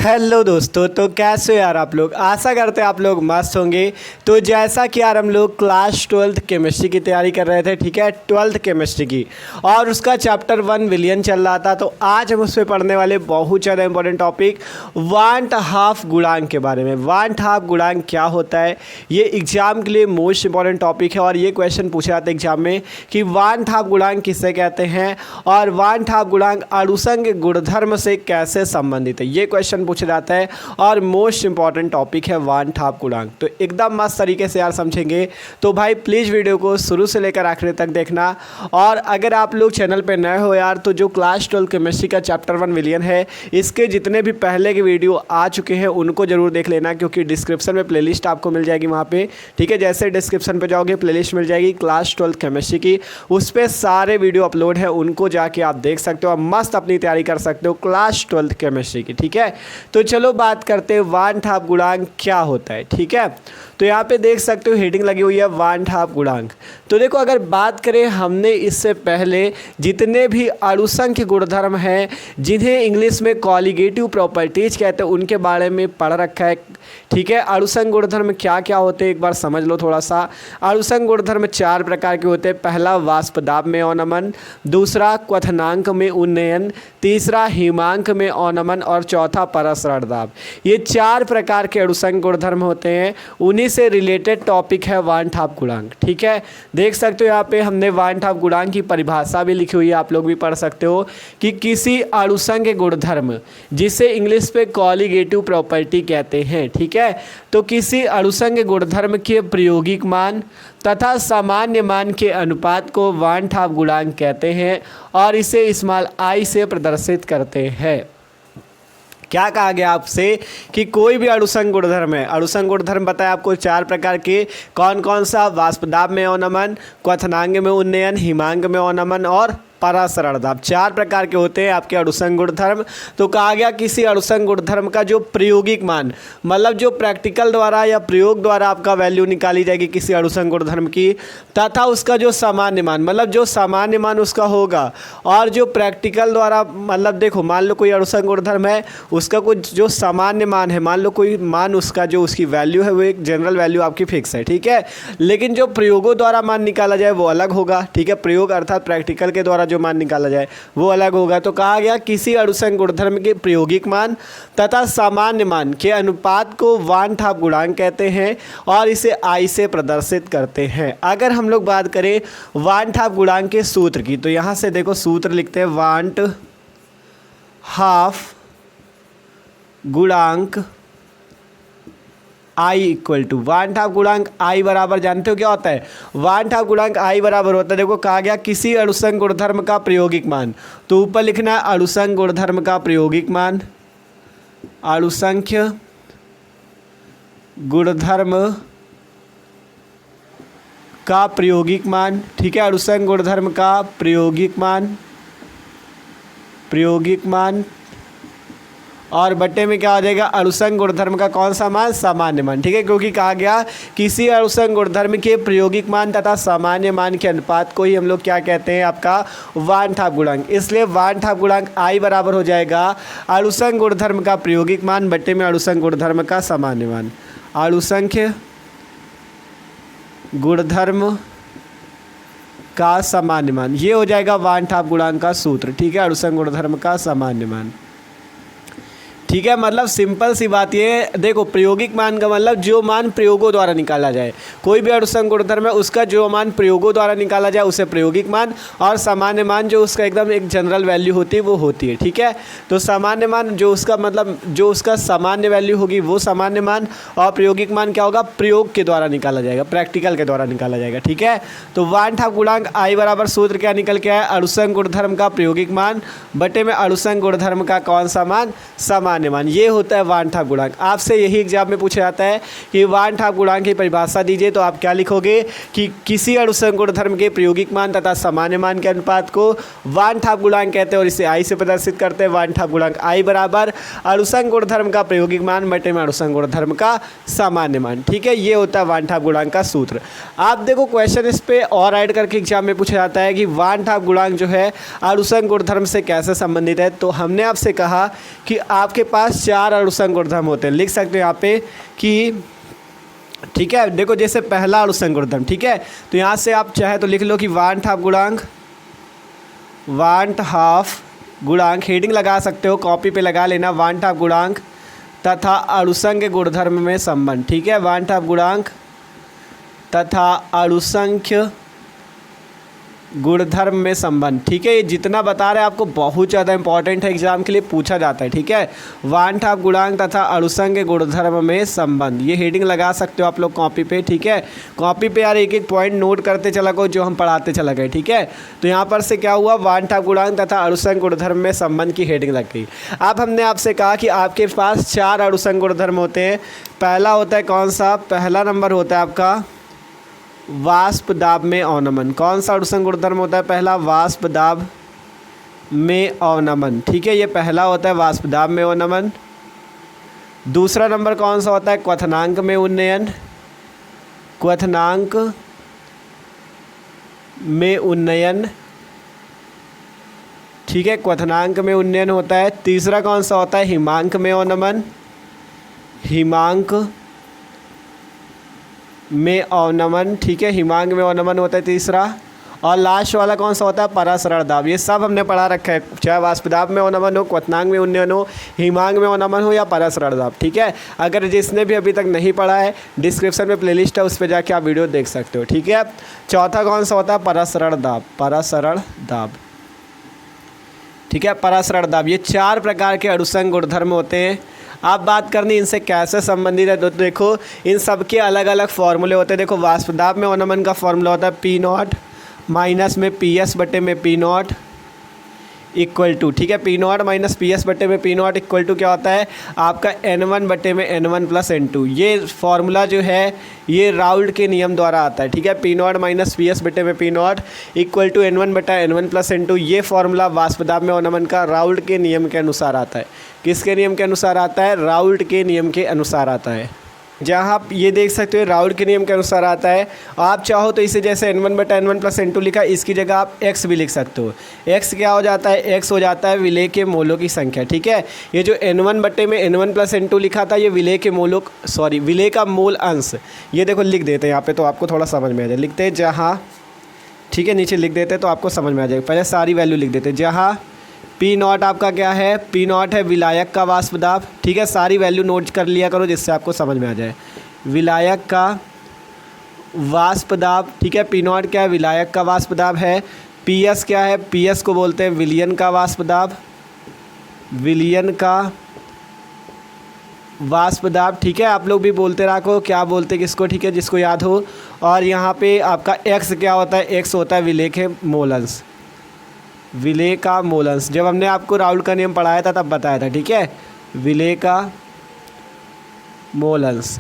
Hello दोस्तों, तो कैसे हो यार आप लोग। आशा करते हैं आप लोग मस्त होंगे। तो जैसा कि यार हम लोग क्लास 12th केमिस्ट्री की तैयारी कर रहे थे, ठीक है, 12th केमिस्ट्री की, और उसका चैप्टर 1 विलियन चल रहा था। तो आज हम उस पर पढ़ने वाले बहुत ज़्यादा इंपॉर्टेंट टॉपिक वांट हाफ गुणांक के बारे में। वांट हाफ गुणांक क्या होता है, ये एग्जाम के लिए मोस्ट इंपॉर्टेंट टॉपिक है। और ये क्वेश्चन पूछा जाता है एग्जाम में कि वांट हाफ गुणांक किसे कहते हैं और वांट हाफ गुणांक अणुसंग गुणधर्म से कैसे संबंधित है, ये क्वेश्चन पूछा जाता है। और मोस्ट इंपॉर्टेंट टॉपिक है वांट हाफ गुणांक। तो एकदम मस्त तरीके से यार समझेंगे। तो भाई प्लीज़ वीडियो को शुरू से लेकर आखिर तक देखना। और अगर आप लोग चैनल पे नए हो यार, तो जो क्लास 12 केमिस्ट्री का चैप्टर 1 विलियन है, इसके जितने भी पहले के वीडियो आ चुके हैं उनको जरूर देख लेना, क्योंकि डिस्क्रिप्शन में प्लेलिस्ट आपको मिल जाएगी वहाँ पे, ठीक है। जैसे डिस्क्रिप्शन पे जाओगे प्लेलिस्ट मिल जाएगी क्लास 12 केमिस्ट्री की, उस पर सारे वीडियो अपलोड है, उनको जाके आप देख सकते हो और मस्त अपनी तैयारी कर सकते हो क्लास 12 केमिस्ट्री की, ठीक है। तो चलो बात करते हैं वांट हाफ गुणांक क्या होता है, ठीक है। तो यहाँ पे देख सकते हो हेडिंग लगी हुई है वांट हाफ गुणांक। तो देखो, अगर बात करें, हमने इससे पहले जितने भी अणुसंख्य गुणधर्म हैं, जिन्हें इंग्लिश में कॉलिगेटिव प्रॉपर्टीज कहते हैं, उनके बारे में पढ़ रखा है, ठीक है। अणुसंख्य गुणधर्म क्या क्या होते हैं एक बार समझ लो थोड़ा सा। अणुसंख्य गुणधर्म 4 प्रकार के होते हैं। पहला वाष्प दाब में अवनमन, दूसरा क्वथनांक में उन्नयन, तीसरा हिमांक में अवनमन और चौथा परसरण दाब। ये 4 प्रकार के अणुसंख्य गुणधर्म होते हैं, उन्हीं से रिलेटेड टॉपिक है वांट हाफ गुणांक, ठीक है। देख सकते हो यहाँ पे हमने वांट हाफ गुणांक की परिभाषा भी लिखी हुई है, आप लोग भी पढ़ सकते हो कि किसी अणुसंख्य गुणधर्म, जिसे इंग्लिश पे कॉलिगेटिव प्रॉपर्टी कहते हैं, ठीक है। तो किसी अणुसंख्य गुणधर्म के प्रायोगिक मान तथा सामान्य मान के अनुपात को वांट हाफ गुणांक कहते हैं और इसे स्मॉल आई से प्रदर्शित करते हैं। क्या कहा गया आपसे कि कोई भी अणुसंख्य गुणधर्म है, अणुसंख्य गुणधर्म बताया आपको 4 प्रकार के, कौन कौन सा, वाष्प दाब में अवनमन, क्वथनांक में उन्नयन, हिमांक में अवनमन और परासरण दाब, 4 प्रकार के होते हैं आपके अणुसंख्य गुणधर्म। तो कहा गया किसी अणुसंख्य गुणधर्म का जो प्रायोगिक मान, मतलब जो प्रैक्टिकल द्वारा या प्रयोग द्वारा आपका वैल्यू निकाली जाएगी किसी अणुसंख्य गुणधर्म की, तथा उसका जो सामान्य मान, मतलब जो सामान्य मान उसका होगा, और जो प्रैक्टिकल द्वारा, मतलब देखो मान लो कोई अणुसंख्य गुणधर्म है, उसका कुछ जो सामान्य मान है, मान लो कोई मान उसका जो उसकी वैल्यू है वो एक जनरल वैल्यू आपकी फिक्स है, ठीक है। लेकिन जो प्रयोगों द्वारा मान निकाला जाए वो अलग होगा, ठीक है। प्रयोग अर्थात प्रैक्टिकल के द्वारा जो मान निकाला जाए वो अलग होगा। तो कहा गया किसी अणुसंख्य गुणधर्म के प्रायोगिक मान तथा सामान्य मान के अनुपात को वांट हाफ गुणांक कहते हैं और इसे आई से प्रदर्शित करते हैं। अगर हम लोग बात करें वांट हाफ गुणांक के सूत्र की, तो यहां से देखो सूत्र लिखते हैं वांट हाफ गुणांक I equal to, want half गुणांक आई बराबर, जानते हो क्या होता है, वांट हाफ गुणांक आई बराबर होता है, देखो कहा गया किसी अणुसंख्य गुणधर्म का प्रायोगिक मान, तो ऊपर लिखना है अणुसंख्य गुणधर्म का प्रायोगिक मान, अणुसंख्य गुणधर्म का प्रायोगिक मान, ठीक है। अणुसंख्य गुणधर्म का प्रायोगिक मान और बट्टे में क्या हो जाएगा, अणुसंख्य गुणधर्म का कौन सा मान, सामान्य मान, ठीक है। क्योंकि कहा गया किसी अणुसंख्य गुणधर्म के प्रायोगिक मान तथा सामान्य मान के अनुपात को ही हम लोग क्या कहते हैं, आपका वांट हाफ गुणांक। इसलिए वांट हाफ गुणांक आई बराबर हो जाएगा अणुसंख्य गुणधर्म का प्रायोगिक मान बट्टे में अणुसंख्य गुणधर्म का सामान्य मान। अणुसंख्य गुणधर्म का सामान्य मान, ये हो जाएगा वांट हाफ गुणांक का सूत्र, ठीक है। अणुसंख्य गुणधर्म का सामान्य मान, ठीक है। मतलब सिंपल सी बात ये, देखो प्रायोगिक मान का मतलब जो मान प्रयोगों द्वारा निकाला जाए, कोई भी अणुसंख्य गुणधर्म है उसका जो मान प्रयोगों द्वारा निकाला जाए उसे प्रायोगिक मान, और सामान्य मान जो उसका एकदम एक जनरल वैल्यू होती है वो होती है, ठीक है। तो सामान्य मान जो उसका मतलब जो उसका सामान्य वैल्यू होगी वो सामान्य मान, और प्रायोगिक मान क्या होगा, प्रयोग के द्वारा निकाला जाएगा, प्रैक्टिकल के द्वारा निकाला जाएगा, ठीक है। तो वांट हाफ गुणांक आई बराबर सूत्र क्या निकल के आया, अणुसंख्य गुणधर्म का प्रायोगिक मान बटे में अणुसंख्य गुणधर्म का कौन सा मान, सामान्य मान, ये होता है वांट हाफ गुणांक। आपसे यही एग्जाम में पूछा जाता है कि वांट हाफ गुणांक की परिभाषा दीजिए, तो आप क्या लिखोगे कि किसी अणुसंख्य गुणधर्म के प्रायोगिक मान तथा सामान्य मान के अनुपात को वांट हाफ गुणांक कहते हैं और इसे आई से प्रदर्शित करते हैं। वांट हाफ गुणांक आई बराबर अणुसंख्य गुणधर्म का प्रायोगिक मान बटे में अणुसंख्य गुणधर्म का सामान्य मान, ठीक है। ये होता है वांट हाफ गुणांक का सूत्र। आप देखो क्वेश्चन इस पे और ऐड करके एग्जाम में पूछा जाता है कि वांट हाफ गुणांक जो है अणुसंख्य गुणधर्म से कैसे संबंधित है। तो हमने आपसे कहा कि आपके पास 4 अणुसंग ऊर्ध्वम होते हैं, लिख सकते हो यहाँ पे कि ठीक है। देखो जैसे पहला अणुसंग ऊर्ध्वम, ठीक है, तो यहाँ से आप चाहे तो लिख लो कि 1/2 गुणांक, 1/2 गुणांक, हेडिंग लगा सकते हो, कॉपी पे लगा लेना, 1/2 गुणांक तथा अणुसंख्य गुणधर्म में संबंध, ठीक है, 1/2 गुणांक तथा अणुसंख्य गुणधर्म में संबंध, ठीक है। ये जितना बता रहे हैं आपको बहुत ज़्यादा इंपॉर्टेंट है, एग्जाम के लिए पूछा जाता है, ठीक है। 1/2 गुणांक तथा अणुसंख्य गुणधर्म में संबंध, ये हेडिंग लगा सकते हो आप लोग कॉपी पे, ठीक है। कॉपी पे यार एक एक पॉइंट नोट करते चला गो जो हम पढ़ाते चला गए, ठीक है। तो यहाँ पर से क्या हुआ, 1/2 गुणांक तथा अणुसंख्य गुणधर्म में संबंध की हेडिंग लग गई। अब हमने आपसे कहा कि आपके पास 4 अणुसंख्य गुणधर्म होते हैं। पहला होता है कौन सा, पहला नंबर होता है आपका वाष्प दाब में अवनमन। कौन सा अणुसंख्य गुणधर्म होता है पहला, वाष्प दाब में अवनमन, ठीक है, ये पहला होता है वाष्प दाब में अवनमन। दूसरा नंबर कौन सा होता है, क्वथनांक में उन्नयन, क्वथनांक में उन्नयन, ठीक है, क्वथनांक में उन्नयन होता है। तीसरा कौन सा होता है, हिमांक में अवनमन, हिमांक में अवनमन, ठीक है, हिमांक में अवनमन होता है तीसरा। और लास्ट वाला कौन सा होता है, परासरण दाब। ये सब हमने पढ़ा रखा है, चाहे वाष्प दाब में अवनमन हो, क्वथनांक में उन्नयन हो, हिमांक में अवनमन हो या परासरण दाब, ठीक है। अगर जिसने भी अभी तक नहीं पढ़ा है, डिस्क्रिप्शन में प्लेलिस्ट है, उस पर जाके आप वीडियो देख सकते हो, ठीक है। चौथा कौन सा होता है, परासरण दाब, परासरण दाब, ठीक है, परासरण दाब। ये 4 प्रकार के अणुसंख्य गुणधर्म होते हैं। आप बात करनी इनसे कैसे संबंधित है, तो देखो इन सब के अलग अलग फॉर्मूले होते हैं। देखो वाष्प दाब में अवनमन का फॉर्मूला होता है P0 माइनस में PS बटे में P0 इक्वल टू, ठीक है, P0 माइनस PS बटे में P0 इक्वल टू क्या होता है आपका N1 बटे में N1 प्लस N2। ये फार्मूला जो है ये राउल्ट के नियम द्वारा आता है, ठीक है। P0 माइनस PS बटे में P0 इक्वल टू N1 बटा N1 प्लस N2। ये फार्मूला वाष्प दाब में अवनमन का राउल्ट के नियम के अनुसार आता है। किसके नियम के अनुसार आता है, राउल्ट के नियम के अनुसार आता है। जहाँ आप ये देख सकते हो राउल्ट के नियम के अनुसार आता है। आप चाहो तो इसे जैसे N1 बटा N1 प्लस N2 लिखा, इसकी जगह आप X भी लिख सकते हो। X क्या हो जाता है, X हो जाता है विलेय के मोलों की संख्या, ठीक है। ये जो N1 बटे में N1 प्लस N2 लिखा था, ये विलेय के मोलों, सॉरी विलेय का मोल अंश। ये देखो लिख देते हैं यहाँ पे तो आपको थोड़ा समझ में आ जाए। लिखते हैं जहाँ, ठीक है, नीचे लिख देते हैं तो आपको समझ में आ जाएगा। पहले सारी वैल्यू लिख देते हैं। जहाँ P0 आपका क्या है, P0 है विलायक का वाष्प दाब, ठीक है। सारी वैल्यू नोट कर लिया करो जिससे आपको समझ में आ जाए। विलायक का वाष्प दाब, ठीक है, P0 क्या है, विलायक का वाष्प दाब है। PS क्या है, PS को बोलते हैं विलयन का वाष्प दाब, विलयन का वाष्प दाब, ठीक है। आप लोग भी बोलते रखो क्या बोलते किसको, ठीक है, जिसको याद हो। और यहाँ पे आपका X क्या होता है, X होता है विलेय के मोल अंश, विलेय का मोल अंश। जब हमने आपको राउल्ट का नियम पढ़ाया था तब बताया था, ठीक है, विलेय का मोल अंश।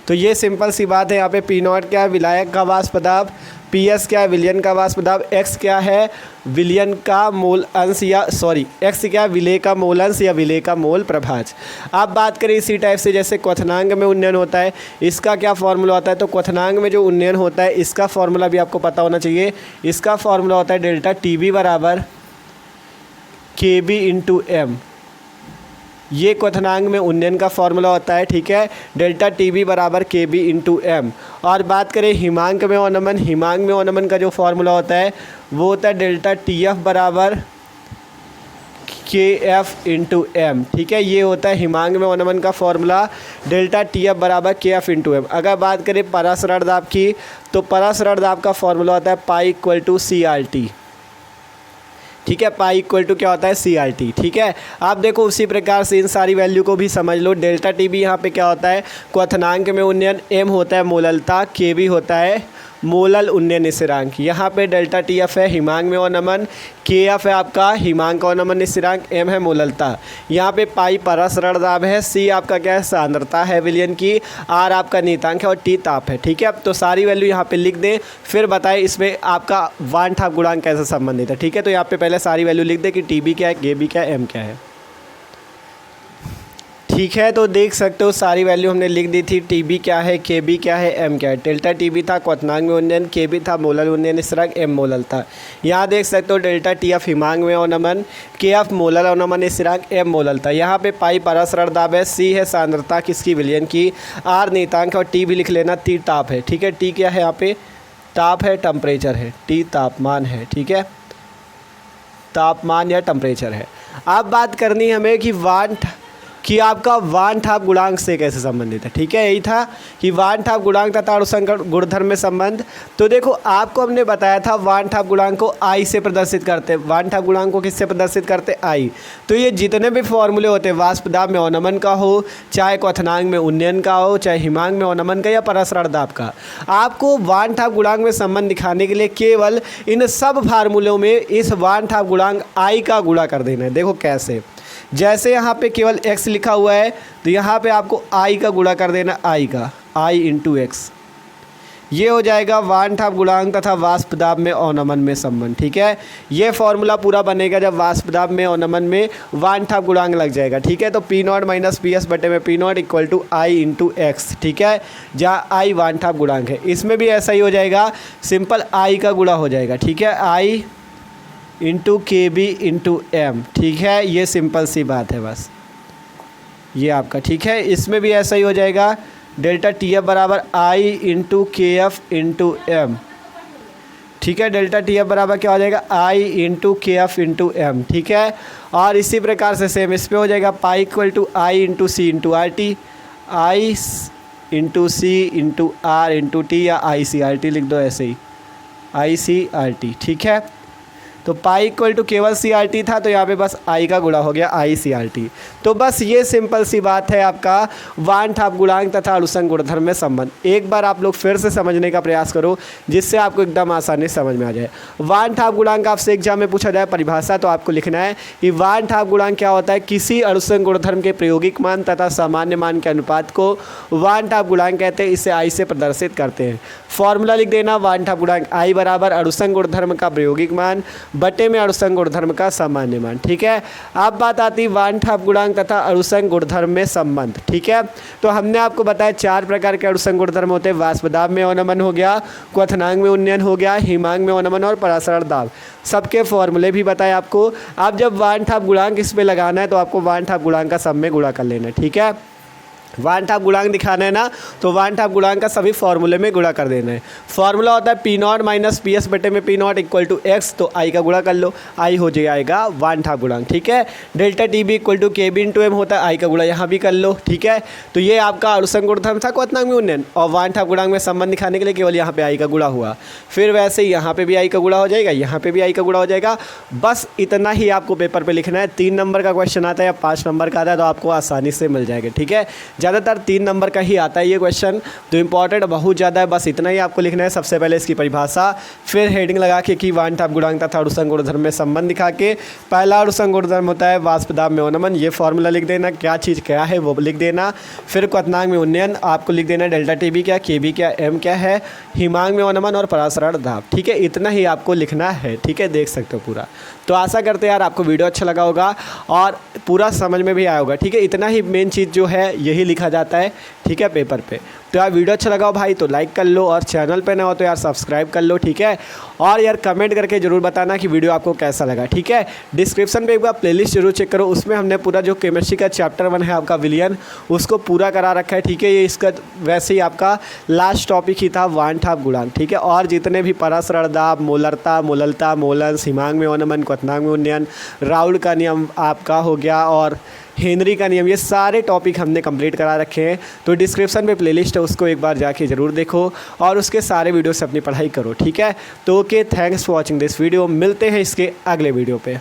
तो ये सिंपल सी बात है। यहाँ पे P0 क्या है, विलायक का वाष्प दाब, PS क्या है, विलयन का वाष्प दाब, X क्या है, विलयन का मोल अंश या सॉरी X क्या है, विलेय का मोल अंश या विलेय का मोल प्रभाज। आप बात करें इसी टाइप से जैसे क्वथनांक में उन्नयन होता है, इसका क्या फॉर्मूला होता है, तो क्वथनांक में जो उन्नयन होता है इसका फॉर्मूला भी आपको पता होना चाहिए। इसका फॉर्मूला होता है डेल्टा TB बराबर KB इंटू M। ये क्वथनांक में उन्नयन का फॉर्मूला होता है, ठीक है, डेल्टा TB बराबर KB इंटू M। और बात करें हिमांक में अवनमन, हिमांक में अवनमन का जो फॉर्मूला होता है वो होता है डेल्टा TF बराबर KF इंटू M, ठीक है। ये होता है हिमांक में अवनमन का फॉर्मूला, डेल्टा TF बराबर KF इंटू M। अगर बात करें परासरण दाब की, तो परासरण दाब का फॉर्मूला होता है पाई इक्वल टू CRT, ठीक है, पाई इक्वल टू क्या होता है CRT, ठीक है। आप देखो उसी प्रकार से इन सारी वैल्यू को भी समझ लो। डेल्टा TB यहाँ पे क्या होता है, क्वथनांक में उन्नयन, M होता है मोललता, KB होता है मोलल उन्नयन स्थिरांक। यहाँ पे डेल्टा TF है हिमांक में अवनमन, KF है आपका हिमांक का अवनमन स्थिरांक, M है मोललता। यहाँ पे पाई परासरण दाब है, C आपका क्या है सांद्रता है विलयन की, R आपका नियतांक है और T ताप है, ठीक है। अब तो सारी वैल्यू यहाँ पे लिख दें, फिर बताएं इसमें आपका 1/2 गुणांक कैसे संबंधित है, ठीक है। तो यहाँ पे पहले सारी वैल्यू लिख दें कि TB क्या है, KB क्या है, M क्या है, ठीक है, तो देख सकते हो सारी वैल्यू हमने लिख दी थी। टीबी क्या है, केबी क्या है, एम क्या है। डेल्टा टीबी था क्वथनांक में उन्नयन, केबी था मोलल उन्नयन स्थिरांक, एम मोलल था। यहाँ देख सकते हो डेल्टा टी एफ हिमांक में अवनमन, के एफ मोलल अवनमन स्थिरांक, एम मोलल था। यहाँ पे पाई परासरण दाब है, सी है सांद्रता किसकी, विलयन की, आर नियतांक और टी भी लिख लेना, टी ताप है। ठीक है, टी क्या है यहाँ पे, ताप है, टेम्परेचर है, टी तापमान है। ठीक है, तापमान या टेम्परेचर है। अब बात करनी है हमें कि आपका वान ठाप गुणांक से कैसे संबंधित है। ठीक है, यही था कि वान ठाप गुणांक तथा अणुसंग गुणधर्म में संबंध। तो देखो आपको हमने बताया था वान ठाप गुणांक को आई से प्रदर्शित करते हैं। वान ठाप गुणांक को किससे प्रदर्शित करते, आई। तो ये जितने भी फॉर्मूले होते हैं, वाष्प दाब में अवनमन का हो, चाहे क्वथनांक में उन्नयन का हो, चाहे हिमांक में अवनमन का या परासरण दाब का, आपको वान ठाप गुणांक में संबंध दिखाने के लिए केवल इन सब फार्मूलों में इस वान ठाप गुणांक आई का गुणा कर देना है। देखो कैसे, जैसे यहाँ पे केवल x लिखा हुआ है तो यहाँ पे आपको i का गुणा कर देना, i का, i इंटू एक्स। ये हो जाएगा वान ठाप गुणांक तथा वाष्प दाब में अवनमन में संबंध। ठीक है, ये फॉर्मूला पूरा बनेगा जब वाष्प दाब में अवनमन में वान ठाप गुणांक लग जाएगा। ठीक है, तो P not minus P S बटे में P not equal to I into X. ठीक है, जहाँ आई वान ठाप गुणांक है, इसमें भी ऐसा ही हो जाएगा, सिंपल आई का गुणा हो जाएगा। ठीक है, आई इंटू के बी इंटू एम। ठीक है, ये सिंपल सी बात है बस ये आपका। ठीक है, इसमें भी ऐसा ही हो जाएगा, डेल्टा टी एफ बराबर आई इंटू के एफ इंटू एम। ठीक है, डेल्टा टी एफ बराबर क्या हो जाएगा, आई इंटू के एफ इंटू एम। ठीक है, और इसी प्रकार से सेम इस पर हो जाएगा, pi equal to I into C into R T, I into C into R into T, या आई सी आर टी लिख दो ऐसे ही, आई सी आर टी। ठीक है, तो पाई इक्वल टू केवल सी आर टी था, तो यहाँ पे बस आई का गुणा हो गया, आई सी आर टी। तो बस ये सिंपल सी बात है आपका वान ठाप गुणांक तथा अणुसंग गुणधर्म में संबंध। एक बार आप लोग फिर से समझने का प्रयास करो जिससे आपको एकदम आसानी से समझ में आ जाए। वान ठाप गुणांक आपसे एग्जाम में पूछा जाए परिभाषा, तो आपको लिखना है कि वान ठाप गुणांक क्या होता है, किसी अणुसंग गुणधर्म के प्रायोगिक मान तथा सामान्य मान के अनुपात को वान ठाप गुणांक कहते हैं, इसे आई से प्रदर्शित करते हैं। फॉर्मूला लिख देना, वान ठाप गुणांक आई बराबर अणुसंग गुणधर्म का प्रायोगिक मान बटे में अणुसंग गुणधर्म का सामान्य मान। ठीक है, अब बात आती वान ठाप गुणांक तथा अणुसंग गुणधर्म में संबंध। ठीक है, तो हमने आपको बताया 4 प्रकार के अणुसंग गुणधर्म होते हैं, वाष्प दाब में अवनमन हो गया, क्वथनांक में उन्नयन हो गया, हिमांक में अवनमन और परासरण दाब। सबके फॉर्मूले भी बताए आपको। अब जब वान ठाप गुणांक इस पे लगाना है तो आपको वान ठाप गुणांक का सब में गुणा कर लेना है। ठीक है, वान ठाप गुणांक दिखाना है ना, तो वान ठाप गुणांक का सभी फॉर्मूले में गुणा कर देना है। फॉर्मूला होता है P not minus P S बटे में P not equal to X, तो आई का गुणा कर लो, आई हो जाएगा वान ठाप गुणांक। ठीक है, delta T B equal to K B into M होता है, आई का गुणा यहाँ भी कर लो। ठीक है, तो ये आपका अणुसंग गुणधर्म था क्वथनांक में उन्नयन, और वान ठाप गुणांक में संबंध दिखाने के लिए केवल यहाँ पे आई का गुणा हुआ। फिर वैसे ही यहाँ पे भी आई का गुणा हो जाएगा, यहाँ पे भी आई का गुणा हो जाएगा। बस इतना ही आपको पेपर पे लिखना है। 3 नंबर का क्वेश्चन आता है या 5 नंबर का आता है तो आपको आसानी से मिल जाएगा। ठीक है, ज़्यादातर 3 नंबर का ही आता है ये क्वेश्चन, तो इंपॉर्टेंट बहुत ज़्यादा है। बस इतना ही आपको लिखना है। सबसे पहले इसकी परिभाषा, फिर हेडिंग लगा के कि वान ठाप गुणांक तथा अणुसंग गुणधर्म में संबंध दिखा के, पहला अणुसंग गुणधर्म होता है वाष्प दाब में अवनमन, ये फॉर्मूला लिख देना, क्या चीज़ क्या है वो लिख देना। फिर क्वथनांक में उन्नयन आपको लिख देना, डेल्टा टी बी क्या, के बी क्या, एम क्या है, हिमांक में अवनमन और परासरण दाब। ठीक है, इतना ही आपको लिखना है। ठीक है, देख सकते हो पूरा। तो आशा करते हैं यार आपको वीडियो अच्छा लगा होगा और पूरा समझ में भी आया होगा। ठीक है, इतना ही मेन चीज़ जो है यही लिखा जाता है। ठीक है, पेपर पे। तो यार वीडियो अच्छा लगा हो भाई तो लाइक कर लो, और चैनल पे ना हो तो यार सब्सक्राइब कर लो। ठीक है, और यार कमेंट करके ज़रूर बताना कि वीडियो आपको कैसा लगा। ठीक है, डिस्क्रिप्शन पे एक बार प्लेलिस्ट जरूर चेक करो, उसमें हमने पूरा जो केमिस्ट्री का चैप्टर 1 है आपका विलियन, उसको पूरा करा रखा है। ठीक है, ये इसका वैसे ही आपका लास्ट टॉपिक ही था वान ठाप गुणांक। ठीक है, और जितने भी परासरण दाब, मोलरता, मोललता, मोलंस, हिमांक में अवनमन, क्वथनांक में उन्नयन, राउल्ट का नियम आपका हो गया, और हेनरी का नियम, ये सारे टॉपिक हमने कंप्लीट करा रखे हैं। तो डिस्क्रिप्शन में प्लेलिस्ट है, उसको एक बार जाके ज़रूर देखो और उसके सारे वीडियो से अपनी पढ़ाई करो। ठीक है, तो okay, thanks for watching this video. मिलते हैं इसके अगले वीडियो पे।